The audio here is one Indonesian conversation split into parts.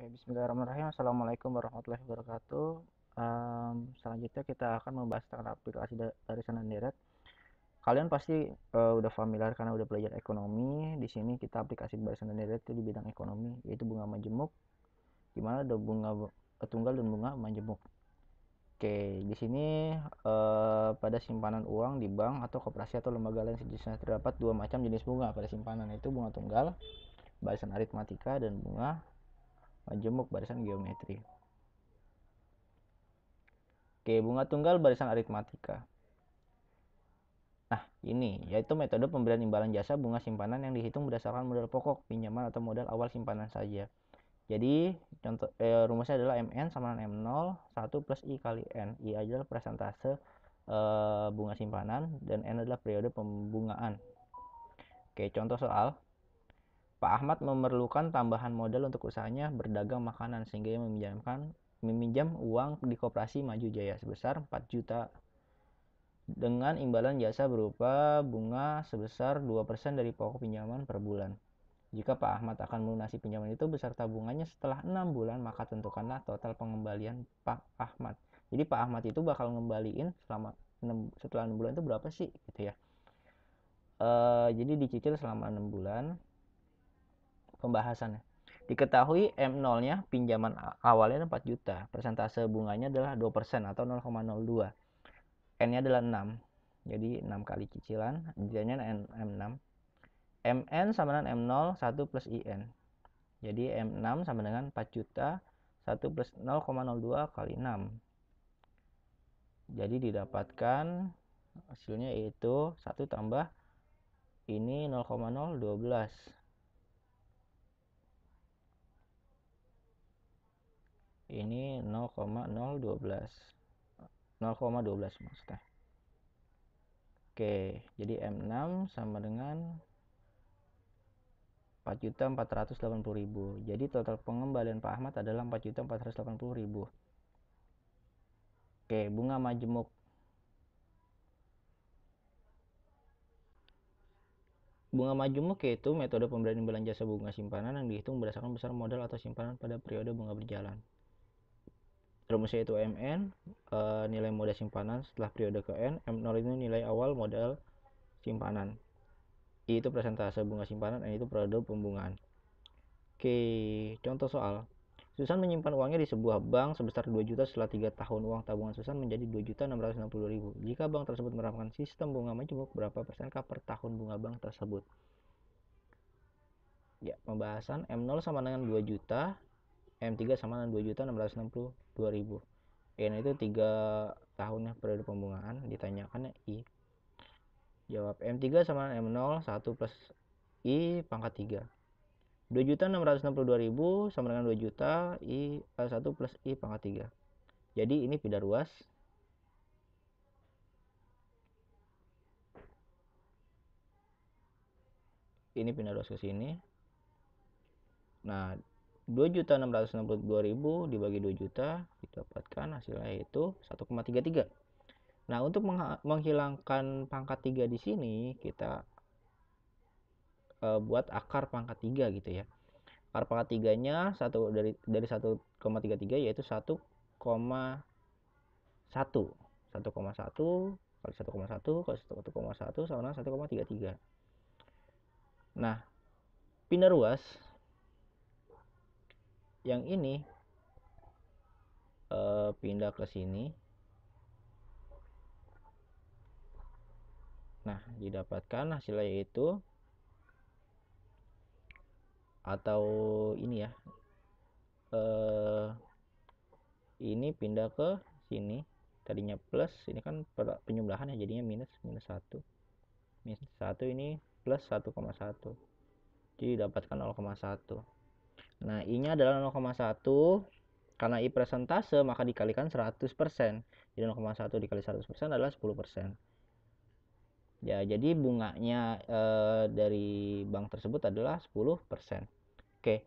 Oke, bismillahirrahmanirrahim. Assalamualaikum warahmatullahi wabarakatuh. Selanjutnya kita akan membahas tentang aplikasi barisan dan deret. Kalian pasti udah familiar karena udah belajar ekonomi. Di sini kita aplikasi barisan dan deret itu di bidang ekonomi, yaitu bunga majemuk, di mana ada bunga tunggal dan bunga majemuk. Oke, di sini pada simpanan uang di bank atau koperasi atau lembaga lain sejenisnya terdapat dua macam jenis bunga pada simpanan, yaitu bunga tunggal barisan aritmatika dan bunga majemuk barisan geometri. Oke, bunga tunggal barisan aritmatika. Nah, ini yaitu metode pemberian imbalan jasa bunga simpanan yang dihitung berdasarkan modal pokok pinjaman atau modal awal simpanan saja. Jadi, contoh rumusnya adalah MN sama dengan M0 1 plus I kali N. I adalah persentase bunga simpanan dan N adalah periode pembungaan. Oke, contoh soal. Pak Ahmad memerlukan tambahan modal untuk usahanya berdagang makanan sehingga ia meminjam uang di Koperasi Maju Jaya sebesar 4 juta dengan imbalan jasa berupa bunga sebesar 2% dari pokok pinjaman per bulan. Jika Pak Ahmad akan melunasi pinjaman itu beserta bunganya setelah 6 bulan, maka tentukanlah total pengembalian Pak Ahmad. Jadi Pak Ahmad itu bakal ngembaliin setelah 6 bulan itu berapa sih gitu ya. Jadi dicicil selama 6 bulan. Pembahasannya. Diketahui M0-nya pinjaman awalnya 4 juta. Persentase bunganya adalah 2% atau 0,02. N-nya adalah 6. Jadi 6 kali cicilan, jadinya M6. MN sama dengan M0 1 plus IN. Jadi M6 sama dengan 4 juta 1 plus 0,02 kali 6. Jadi didapatkan hasilnya yaitu 1 tambah ini 0,012. Ini 0,012 maksudnya. Oke, jadi M6 sama dengan 4.480.000. Jadi total pengembalian Pak Ahmad adalah 4.480.000. Oke, bunga majemuk. Bunga majemuk yaitu metode pemberian imbalan jasa bunga simpanan yang dihitung berdasarkan besar modal atau simpanan pada periode bunga berjalan. Rumusnya itu MN, nilai modal simpanan setelah periode ke N. M0 itu nilai awal modal simpanan. I itu persentase bunga simpanan, N itu periode pembungaan. Oke, contoh soal. Susan menyimpan uangnya di sebuah bank sebesar 2 juta setelah 3 tahun uang tabungan Susan menjadi 2.660.000. Jika bank tersebut menerapkan sistem bunga majemuk, berapa persenkah per tahun bunga bank tersebut? Ya, pembahasan M0 sama dengan 2 juta, M3 sama dengan 2.662.000. N itu 3 tahunnya periode pembungaan, ditanyakannya I. Jawab M3 sama dengan M0 1 plus I pangkat 3. 2.662.000 sama dengan 2 juta I 1 plus I pangkat 3. Jadi ini pindah ruas. Ini pindah ruas ke sini. Nah, 2.662.000 dibagi 2 juta didapatkan hasilnya yaitu 1,33. Nah, untuk menghilangkan pangkat 3 di sini kita buat akar pangkat 3 gitu ya. Akar pangkat 3-nya dari 1,33 yaitu 1,1. 1,1 kali 1,1 kali 1,1 sama dengan 1,33. Nah, pindah ruas yang ini pindah ke sini. Nah, didapatkan hasilnya yaitu atau ini ya. Ini pindah ke sini. Tadinya plus, ini kan penjumlahan ya jadinya minus 1. Minus 1 ini plus 1,1. Jadi didapatkan 0,1. Nah, I-nya adalah 0,1. Karena I persentase maka dikalikan 100%. Jadi 0,1 dikali 100% adalah 10%. Ya, jadi bunganya dari bank tersebut adalah 10%. Oke.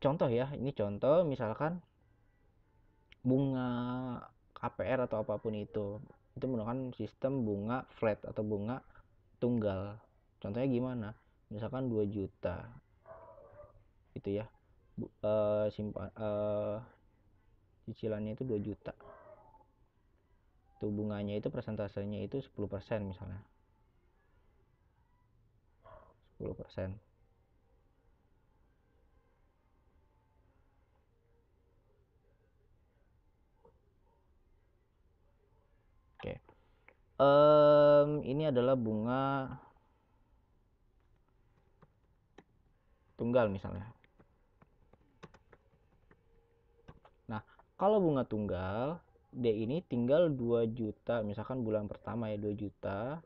Contoh ya, ini contoh misalkan bunga KPR atau apapun itu menggunakan sistem bunga flat atau bunga tunggal. Contohnya gimana? Misalkan 2 juta. Gitu ya. cicilannya itu 2 juta. Tuh bunganya itu persentasenya itu 10% misalnya. 10%. Oke. Ini adalah bunga tunggal misalnya. Nah, kalau bunga tunggal D ini tinggal 2 juta, misalkan bulan pertama ya 2 juta.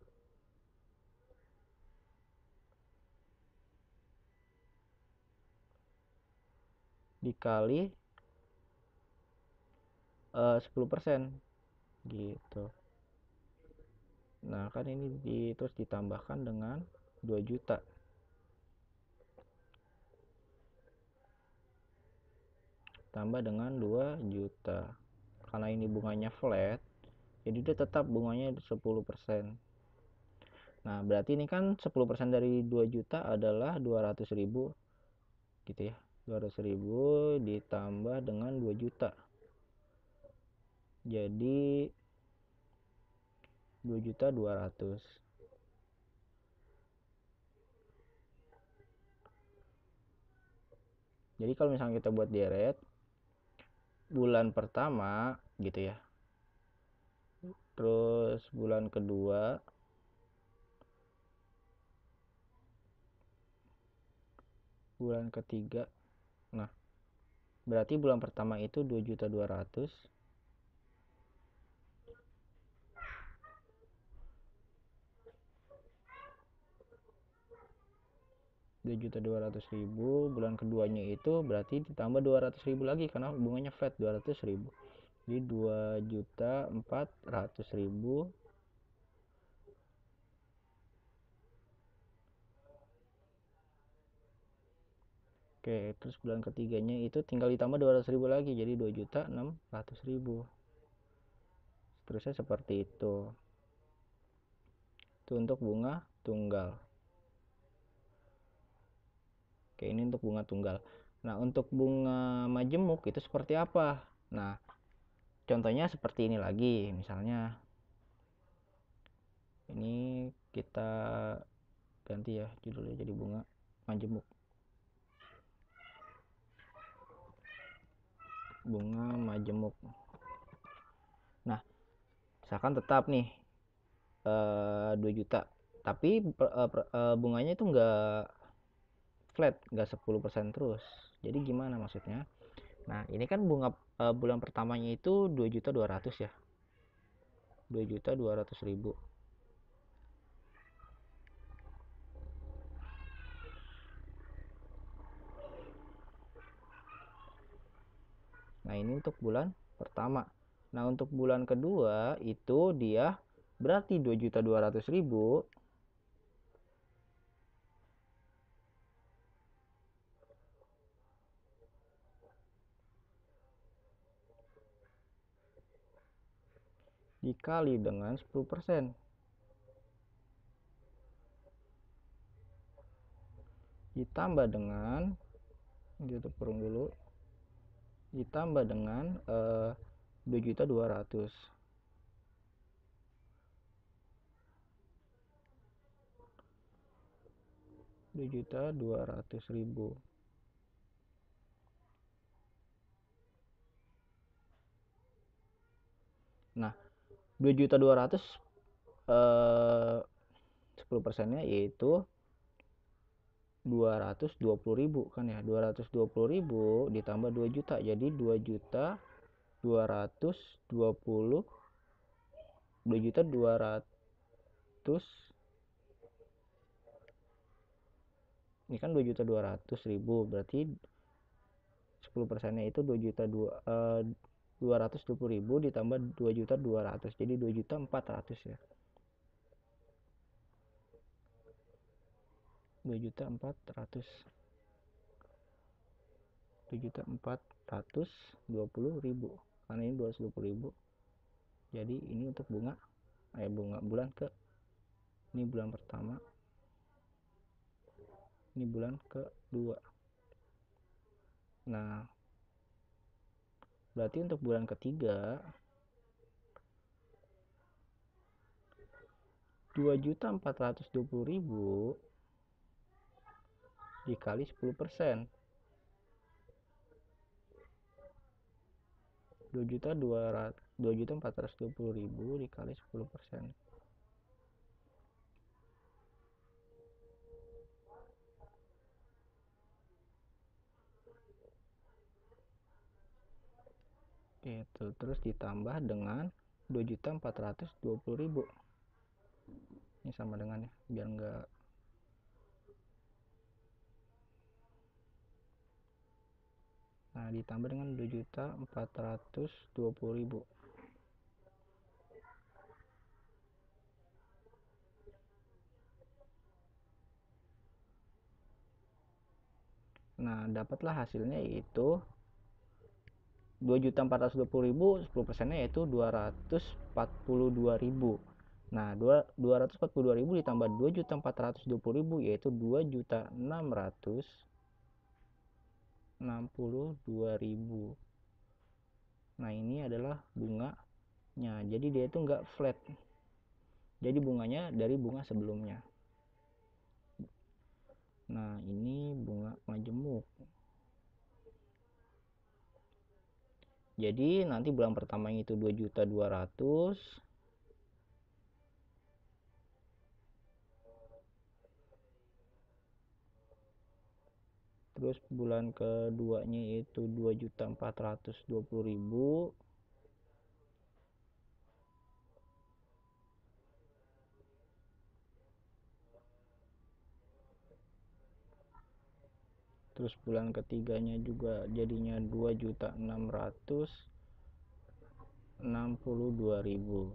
Dikali 10% gitu. Nah, kan ini terus ditambahkan dengan 2 juta. Tambah dengan 2 juta. Karena ini bunganya flat, jadi dia tetap bunganya 10%. Nah, berarti ini kan 10% dari 2 juta adalah 200.000 gitu ya. 200.000 ditambah dengan 2 juta. Jadi 2.200.000. Jadi kalau misalnya kita buat deret bulan pertama gitu ya, terus bulan kedua, bulan ketiga. Nah, berarti bulan pertama itu 2.200.000, 2.200.000. Bulan keduanya itu berarti ditambah 200.000 lagi karena bunganya flat 200.000. Jadi 2.400.000. Oke, terus bulan ketiganya itu tinggal ditambah 200.000 lagi jadi 2.600.000. Terusnya seperti itu. Itu untuk bunga tunggal. Oke, ini untuk bunga tunggal. Nah, untuk bunga majemuk itu seperti apa? Nah, contohnya seperti ini lagi. Misalnya ini kita ganti ya judulnya jadi bunga majemuk. Bunga majemuk. Nah, misalkan tetap nih 2 juta. Tapi bunganya itu enggak flat, enggak 10% terus. Jadi gimana maksudnya? Nah, ini kan bunga bulan pertamanya itu 2.200.000 ya. 2.200.000. Nah, ini untuk bulan pertama. Nah, untuk bulan kedua itu dia berarti 2.200.000 dikali dengan 10%. Ditambah dengan gitu kurung dulu. Ditambah dengan 2.200.000. 2.200.000. Nah, 2.200.000 10%-nya yaitu 220.000 kan ya. 220.000 ditambah 2 juta jadi 2.220.000. 2.200.000 ini kan 2.200.000 berarti 10%-nya itu 220.000 ditambah 2.200.000 jadi 2.400.000 ya. 2.420.000 karena ini 220.000. Jadi ini untuk bunga bulan ke ini bulan pertama, ini bulan kedua. Nah, berarti untuk bulan ketiga 2.420.000 dikali 10%. 2.420.000 dikali 10%. Itu terus ditambah dengan 2.420.000. Ini sama dengan ya, biar enggak. Nah, ditambah dengan 2.420.000. Nah, dapatlah hasilnya yaitu 2.420.000, 10%-nya yaitu 242.000. Nah, 242.000 ditambah 2.420.000 yaitu 2.662.000. Nah, ini adalah bunganya. Jadi dia itu enggak flat. Jadi bunganya dari bunga sebelumnya. Nah, ini bunga majemuk. Jadi nanti bulan pertama itu 2.200.000. Terus bulan keduanya itu 2.420.000. Terus bulan ketiganya juga jadinya 2.662.000.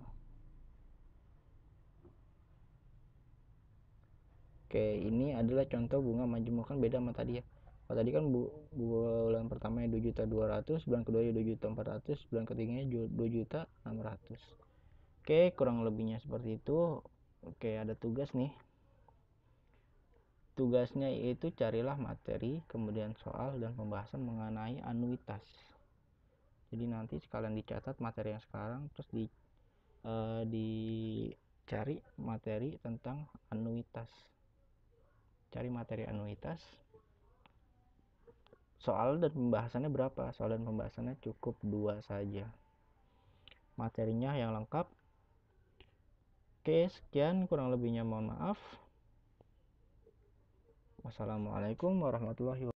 Oke, ini adalah contoh bunga majemuk, kan beda sama tadi ya. Kalau tadi kan bulan pertamanya 2.200.000, bulan keduanya 2.400.000, bulan ketiganya 2.600.000. Oke, kurang lebihnya seperti itu. Oke, ada tugas nih. Tugasnya yaitu carilah materi, kemudian soal dan pembahasan mengenai anuitas. Jadi nanti sekalian dicatat materi yang sekarang, terus dicari materi tentang anuitas. Cari materi anuitas. Soal dan pembahasannya berapa? Soal dan pembahasannya cukup 2 saja. Materinya yang lengkap. Oke, sekian, kurang lebihnya mohon maaf. Wassalamualaikum warahmatullahi wabarakatuh.